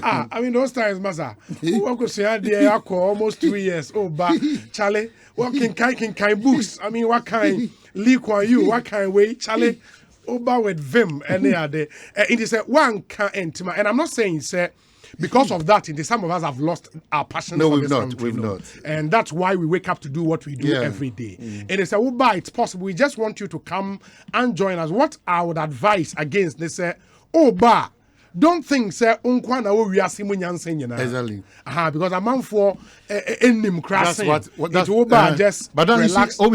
I mean those times, Masa. Who could say there almost 2 years. Oh, but Charlie, what can books? I mean, what kind Lee Kuan Yew? What kind way, Charlie? Over with Vim and they are there. It is a one can enter. And I'm not saying say. Because of that, some of us have lost our passion for this country.
We've not.
And that's why we wake up to do what we do every day. It is a Uber, it's possible. We just want you to come and join us. What I would advise against this, Uber, don't think, say, unkwana we are simunyan.
Exactly.
Because a man for enim crashing.
That's
it's Uber, just
but then
relax.
Do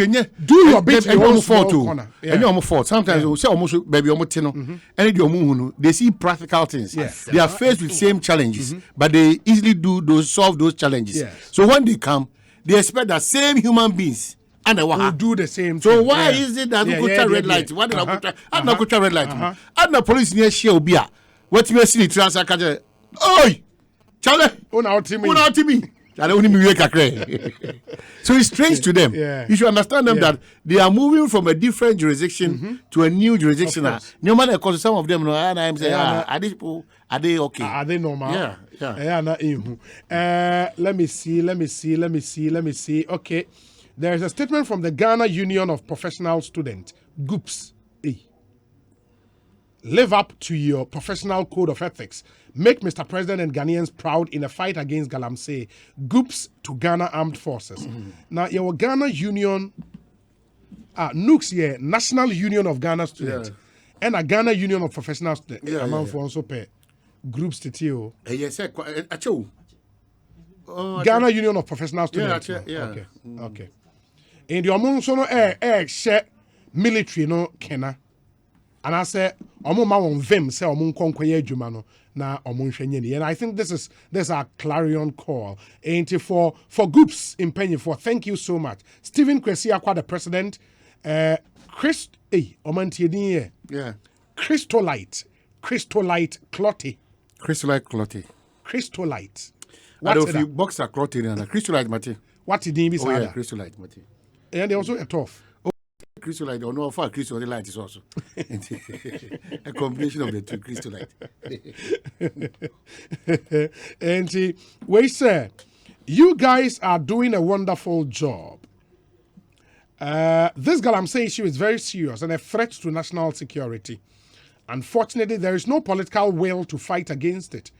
your bit in your small corner.
And you're fault. Sometimes you say almost baby and they see practical things. They are faced with same challenges, but they easily solve those challenges. So when they come, they expect that same human beings and they will
do the same
thing. So
thing.
why is it that we go to red light? Why did I go to red light? And the police near Shell what you see the transfer catcher? Oi, Charlie!
Una to me.
So it's strange to them. You should understand them that they are moving from a different jurisdiction to a new jurisdiction. No matter because some of them, I'm saying, are these people? Are they okay?
Are they normal?
Yeah.
Let me see. Okay, there is a statement from the Ghana Union of Professional Students, GUPS. Live up to your professional code of ethics. Make Mr. President and Ghanaians proud in a fight against Galamsey. GUPS to Ghana Armed Forces. Now, your Ghana Union, NUCS, National Union of Ghana Students, and a Ghana Union of Professional Students. For also pay groups to TO.
Yes,
Ghana Union of Professional Students. Okay. In the Omonsono share military no Kena. And I say, "Omo vim say omo nkonkwaye adwuma no na omo nhwenye ni." And I think this is our clarion call. And for groups in Penny for thank you so much. Stephen Kwesi Akwa, the president, Crystolite clotty. Crystolite.
What if you box a clotty and a crystolite mate?
What did he be
saying? Crystolite mate.
And they also a tough.
Crystolite or no, for crystolite is also a combination of the two crystolite.
And we say, you guys are doing a wonderful job. This Galamsey issue is very serious and a threat to national security. Unfortunately, there is no political will to fight against it.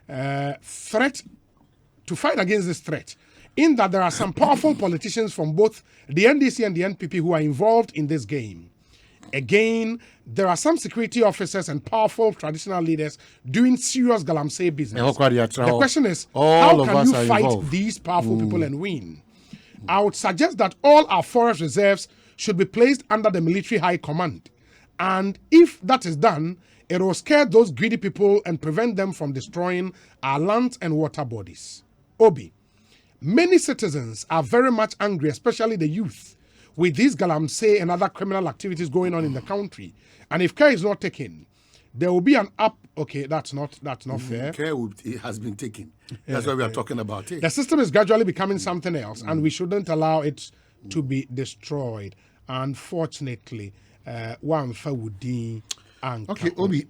To fight against this threat. In that there are some powerful politicians from both the NDC and the NPP who are involved in this game. Again, there are some security officers and powerful traditional leaders doing serious Galamsey business. The question is, how can you fight these powerful people and win? I would suggest that all our forest reserves should be placed under the military high command. And if that is done, it will scare those greedy people and prevent them from destroying our lands and water bodies. Obi. Many citizens are very much angry, especially the youth, with these Galamsey and other criminal activities going on in the country. And if care is not taken, there will be an up. Okay, that's not fair.
Care has been taken. That's why we are talking about it.
The system is gradually becoming something else, and we shouldn't allow it to be destroyed. Unfortunately, one Fawudi.
Okay, Obi,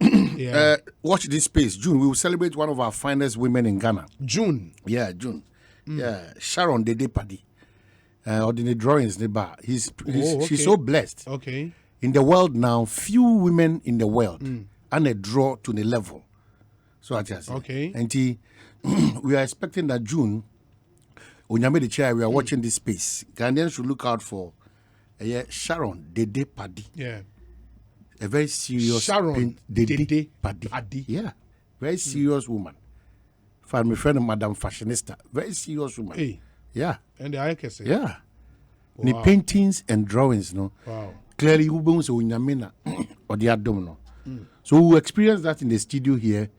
watch this space. June, we will celebrate one of our finest women in Ghana.
June.
Yeah, June. Yeah, Sharon Dede Paddy. Or the drawings, the bar. She's so blessed.
Okay.
In the world now, few women in the world and a draw to the level. So I just
okay.
And we are expecting that June, when you made the chair, we are watching this space. Ghanaians should look out for Sharon Dede Paddy.
Yeah.
a very serious
Sharon Dede
Padi.
Adi.
Yeah, very serious woman. My friend, Madam Fashionista, very serious woman.
Hey.
Yeah,
And the Ayakese.
yeah.
Wow.
The paintings and drawings, no.
Wow.
Clearly, who bones unyamina or the abdominal. So we will experience that in the studio here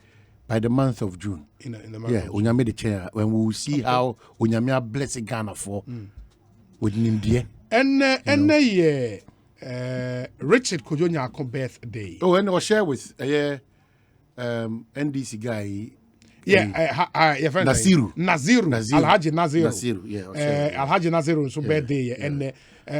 by the month of June.
In the month of June.
Unyame the chair when we will see how Unyame blessed Ghana for with Nimdie.
And Richard Kojonyako birthday.
Oh, and I'll share with NDC guy.
Naziru. Alhaji Naziru.
Yeah.
Alhaji Naziru so birthday and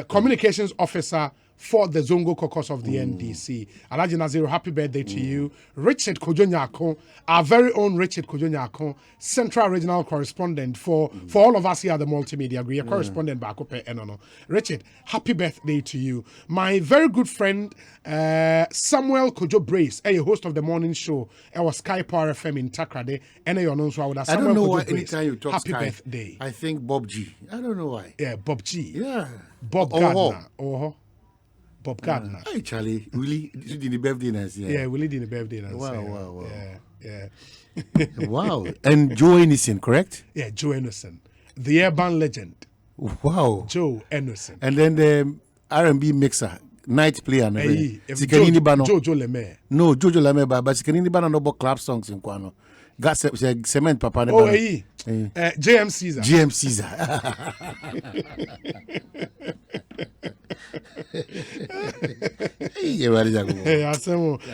communications officer for the Zongo caucus of the NDC. Alhaji Naziru, happy birthday to you. Richard Kojonyako, our very own Richard Kojonyako, Central Regional Correspondent for all of us here at the Multimedia Group, correspondent Bakope Enono. Richard, happy birthday to you. My very good friend, Samuel Kojo Brace, a host of the morning show, was Sky Power FM in Takrade, and I
don't know why anytime you talk
happy
Sky,
birthday.
I think Bob G. I don't know why.
Yeah, Bob G.
Yeah.
Bob Gardner. Bob Gardner.
Hey, Charlie, really? You did the birthday dance?
Yeah, we did the birthday dance.
Wow.
Yeah.
Wow. And Joe Innocent, correct?
Yeah, Joe Innocent, the urban legend.
Wow.
Joe Innocent.
And then the R&B mixer, night player.
Jojo Leme.
No, Jojo Leme, but Sikanini Bana no club songs in Kwano. Got cement papa.
Oh, JM Caesar.
GM Caesar.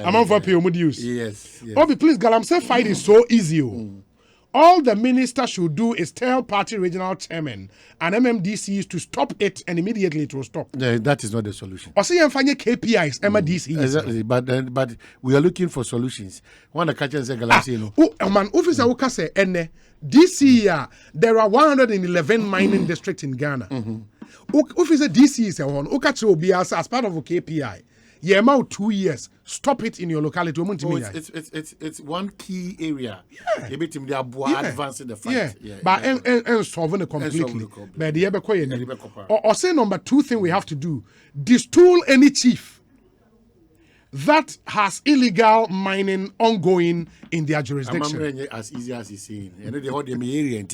I'm for Piomudius.
Yes.
Obi, please, Galamsey fight is so easy. All the minister should do is tell party regional chairman and MMDCs to stop it, and immediately it will stop.
Yeah, that is not the solution.
Or say KPIs, MMDCs.
Exactly, but we are looking for solutions. One of the catchers say Galamsey.
Man, officer who say this year there are 111 mining districts in Ghana. Officer DC is one. Okachi will be as part of a KPI. Yeah, about 2 years. Stop it in your locality.
It's one key area. Yeah. Advancing the fight.
Yeah. But and solving it completely. But the or say number 2 thing we have to do: distool any chief that has illegal mining ongoing in their jurisdiction.
As easy as he's saying. You know, the whole area,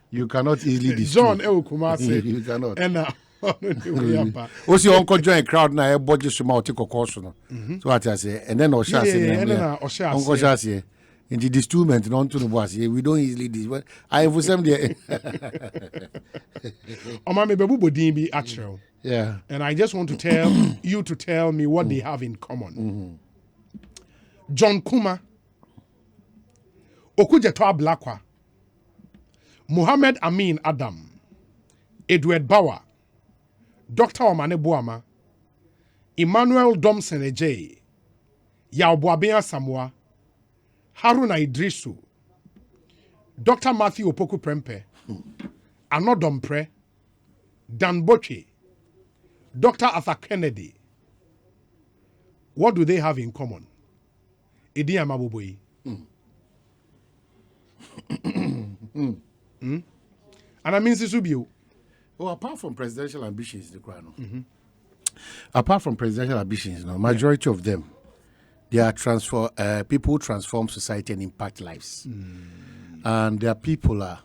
you cannot easily distool.
John Kumase.
You cannot.
And
What's your uncle join crowd now? Budget some out course. So what I say, and then Osha say, Uncle Shasi, in the disturbment, non to the boss. We don't easily this. I have some there.
Omame Bebu Dimbi actual.
Yeah.
And I just want to tell you to tell me what they have in common. John Kuma, Okujeto Blakwa, Muhammad Amin Adam, Edward Bauer, Dr. Omane Buama, Emmanuel Domson Ejay, Yaobuabea Samoa, Haruna Idrisu, Dr. Matthew Opoku Prempe, Anodom Pre, Dan Boche, Dr. Arthur Kennedy. What do they have in common? Idi Amaboboyi. And I mean Sisubio.
Well, apart from presidential ambitions, apart from presidential ambitions, majority of them, they are people who transform society and impact lives. And their people are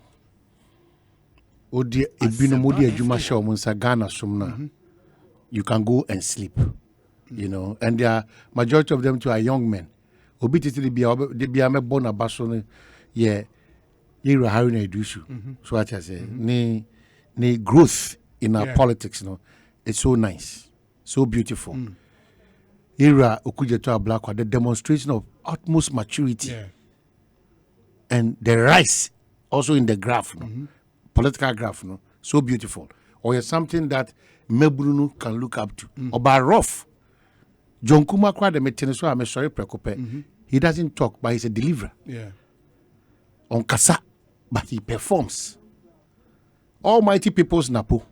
you can go and sleep, and their majority of them too are young men. So what I say, the growth in our politics, it's so nice, so beautiful. Era Okujeto Ablakwa, the demonstration of utmost maturity and the rise also in the graph, political graph, so beautiful. Or something that Mebruno can look up to. Or by rough, John Kuma Kwa the Meteneso, I'm sorry, Prekope. He doesn't talk, but he's a deliverer.
Yeah.
On Kasa, but he performs. Almighty people's Napo.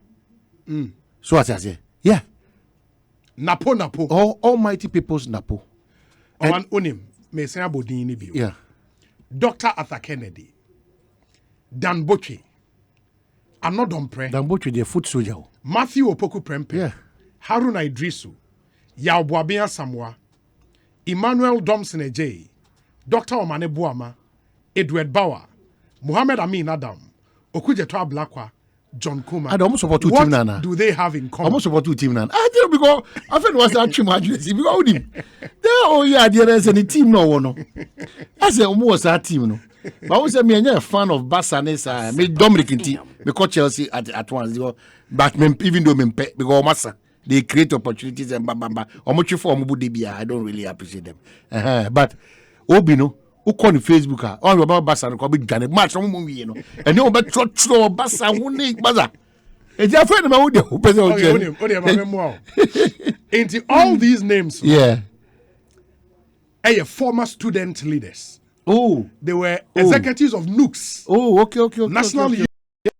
So what I say? Yeah.
Napo.
Almighty people's Napo.
And Unim, Messiah Bodini Bio.
Yeah.
Dr. Arthur Kennedy. Dan Boche. Anodom Pre.
Dan Boche, the foot soldier.
Matthew Opoku Prempe.
Yeah.
Haruna Idrisu. Yaobuabea Samoa. Emmanuel Domson Ejay, Dr. Omane Buama, Edward Bauer, Muhammad Amin Adam, Okujeto Ablakwa, John Kuma.
I almost support two
what
team nana.
do they have in common?
Almost support two team nana. I think because I felt was that team address because him. Oh yeah, there is any team no one. I said almost that team no. But I was me a fan of Barca. Me Dominic Inti, because Chelsea at once. But even though because Massa they create opportunities and bam bam bam. Omochi for Omubudibia, I don't really appreciate them. But Obino. Who call on Facebook? Oh, about Bassa and Kobe Janet match on you know, and you about Trotro Bassa who need Baza. And your friend about who
into all these names,
yeah,
former student leaders.
Oh,
they were executives of NUCS.
Oh, okay.
National Youth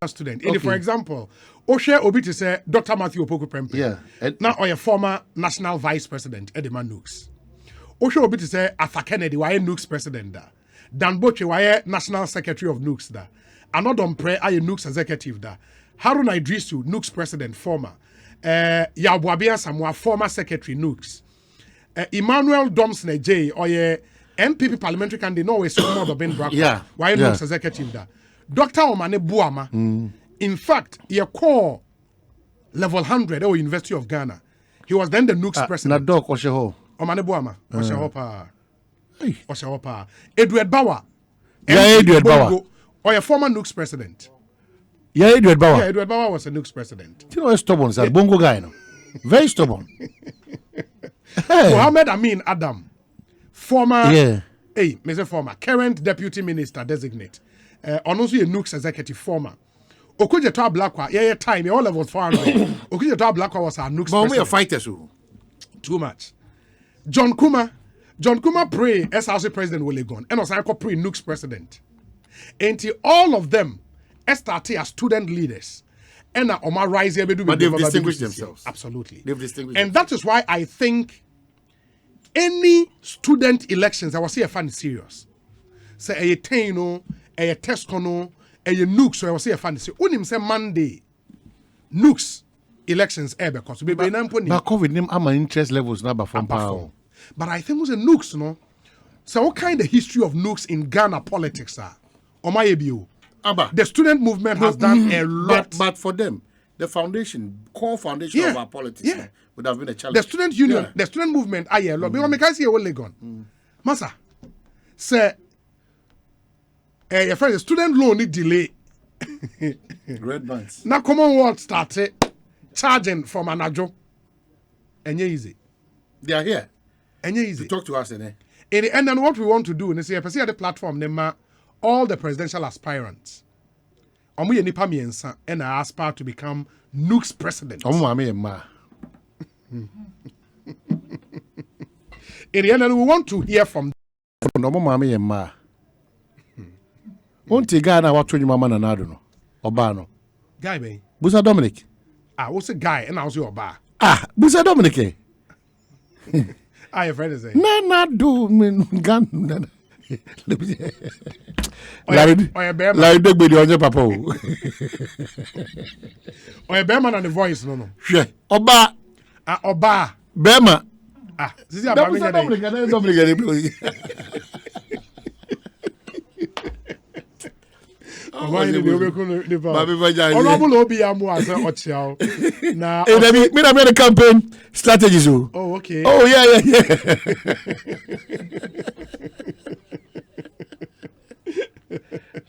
Student. Okay. For example, Oshe Obiti say Dr. Matthew Opoku Prempeh.
Yeah,
now or a former national vice president Edema NUCS. Osho obi to say Arthur Kennedy why NUCS president da. Dan Boche why national secretary of NUCS da. Anodom Pre aye NUCS executive da. Haruna Idrisu NUCS president former. Yabuabia Samoa former secretary NUCS. Emmanuel Domson Ejay or MPP parliamentary candidate no way so more the Ben Brack.
Yeah.
Why NUCS executive da. Dr. Omane Buama. In fact, he call level 100 or University of Ghana. He was then the NUCS president.
Na doc Osheho.
Omane Buama, Oshahopa, Edward Bauer.
Yeah, Edward Bauer.
Or a former NUCS president.
Yeah, Edward Bauer.
Yeah, Edward Bauer was a NUCS president.
You know, he's stubborn, sir. Bongo guy, no? Very stubborn.
Muhammad Amin Adam, former,
former,
current deputy minister designate. Also a NUCS executive former. Okujeto Ablakwa, time, all levels 400. Okujeto Ablakwa was our NUCS president.
But we are fighters, who?
Too much. John Kuma pray as House President Willegon and also pre NUCS president. Until all of them started as student leaders. And Omar Rise but
they've distinguished themselves.
Absolutely.
They've distinguished
and that is why I think any student elections I was here fan serious. Say a Taino, a Tescono, a NUCS, so I was here fan serious. Unim say Monday NUCS elections because but
COVID name my interest levels now from power.
But I think it was a NUCS, no. So what kind of history of NUCS in Ghana politics are? The student movement has done a lot.
But for them, the core foundation of our politics would have been a challenge.
The student union, the student movement are a lot. Because I can't see a Legon. Massa, say your friend, the student loan need delay.
Red bands.
Now Commonwealth started charging from Anajo. And easy.
They are here.
And easy.
To talk to us, eh?
In the end, and what we want to do, and see, at the platform, all the presidential aspirants. And I aspire to become NUCS president. In the end, and we want to hear from
them. Won't you guy now what you mama na no? Obano.
Guy be.
Busa Dominic.
What's a guy and I was your bar.
Busa Dominic.
Your friend is a
na do gun.
Larry
Degbedi on your papa.
Or a bearman and the voice, no.
Sure. Oba.
Oba.
Bema.
This is about
Dominic.
Honorable Obi Amu as a hotel. Now,
me campaign strategies.
Oh, okay.
Oh, yeah.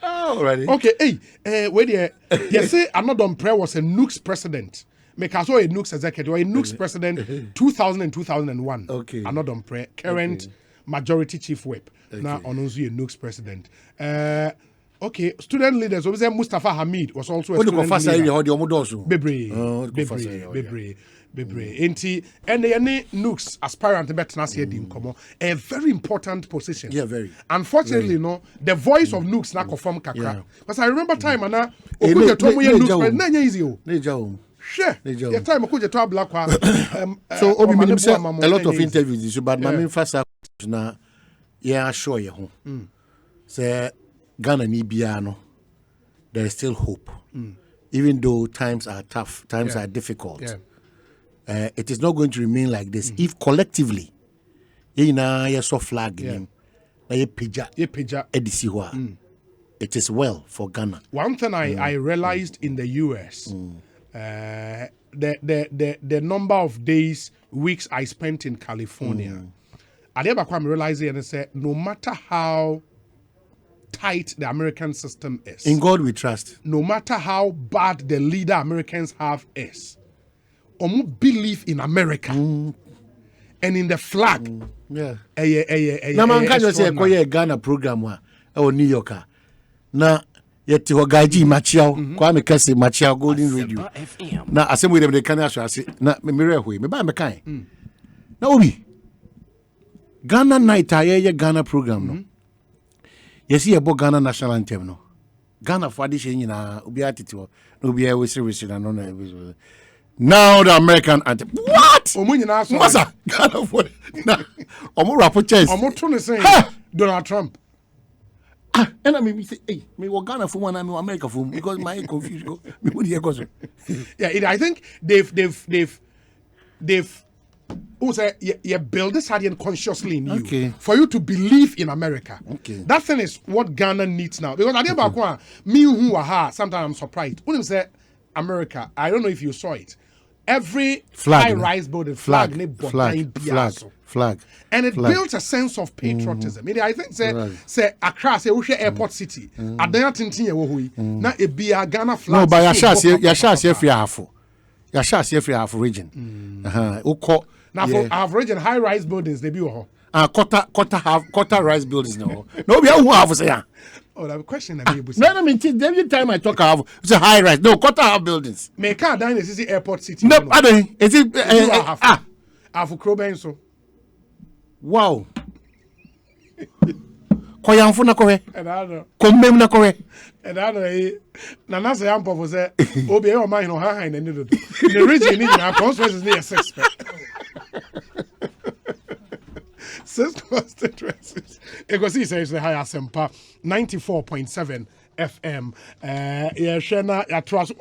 Alrighty.
Okay, wait there. You say Anodom Prayer was a NUCS president. Make us a NUCS executive or a NUCS president 2000 and 2001.
Okay.
Anodom Prayer, current majority chief whip. Now, Ononzu a NUCS president. Okay, student leaders. Obviously, Mustafa Hamid was also a student leader. Bebre. And the NUCS aspirant a very important position.
Yeah, very.
Unfortunately, the voice of NUCS na confirm kakra. Because I remember time and Okuja told me NUCS na easy. Sure. The time Okuja to Ablakwa.
So Obi Minim said a lot of interviews, but my main first na sure you. Say Ghana ni biano, there is still hope. Even though times are tough, times are difficult. It is not going to remain like this if collectively na ye so flag nim na ye pija edisi ho a it is well for Ghana.
One thing I realized in the US, the number of days, weeks I spent in California, I realized and say no matter how tight the American system is,
in God we trust.
No matter how bad the leader Americans have is, omu believe in America and in the flag.
Yeah. Na man ka just say ko ye Ghana program wa o New York. Na yeti ho gaji machiao kwa me kase machiao Golden Radio. Na asem we dem de kan ase na me rehwe me ba me kan. Na obi Ghana night aye Ghana program no. Yes, you bought Ghana national anthem no. Ghana for this nyina obi atiti ho. No obi e we na no. Now the American anthem. What? Masa Ghana for na. Omo rap chance.
Omo to ne say Donald Trump.
And I mean say hey, me wa Ghana for one and me America for because my confused go. Me what dey go so.
Yeah, I think they've also, you build this idea consciously in you for you to believe in America.
Okay.
That thing is what Ghana needs now. Because I think me who are sometimes I'm surprised. When you say America, I don't know if you saw it. Every high-rise building flag. And it builds a sense of patriotism. I think say Accra say we airport city. Adanya tintin ye wo hui. Na e bia Ghana flag.
No, but ya share every half. Ya share every half region.
Now for half region high-rise buildings they be ho.
Quarter rise buildings no. No be who have say.
Oh, that question I be
no, I mean every time I talk half it's a high rise. No, quarter half buildings.
Me can down is airport city.
No, I don't. Is it
half Kroben so.
Wow. Koyanfu na kowe.
And I know.
Komem na kowe.
And I know na na say am for say obi e o man no ha na ni do. The region ni na consequences ni suspect. Six constituencies. Ekosiisen M'Ahiasem 94.7 FM. Yeah, Shena, ya trust.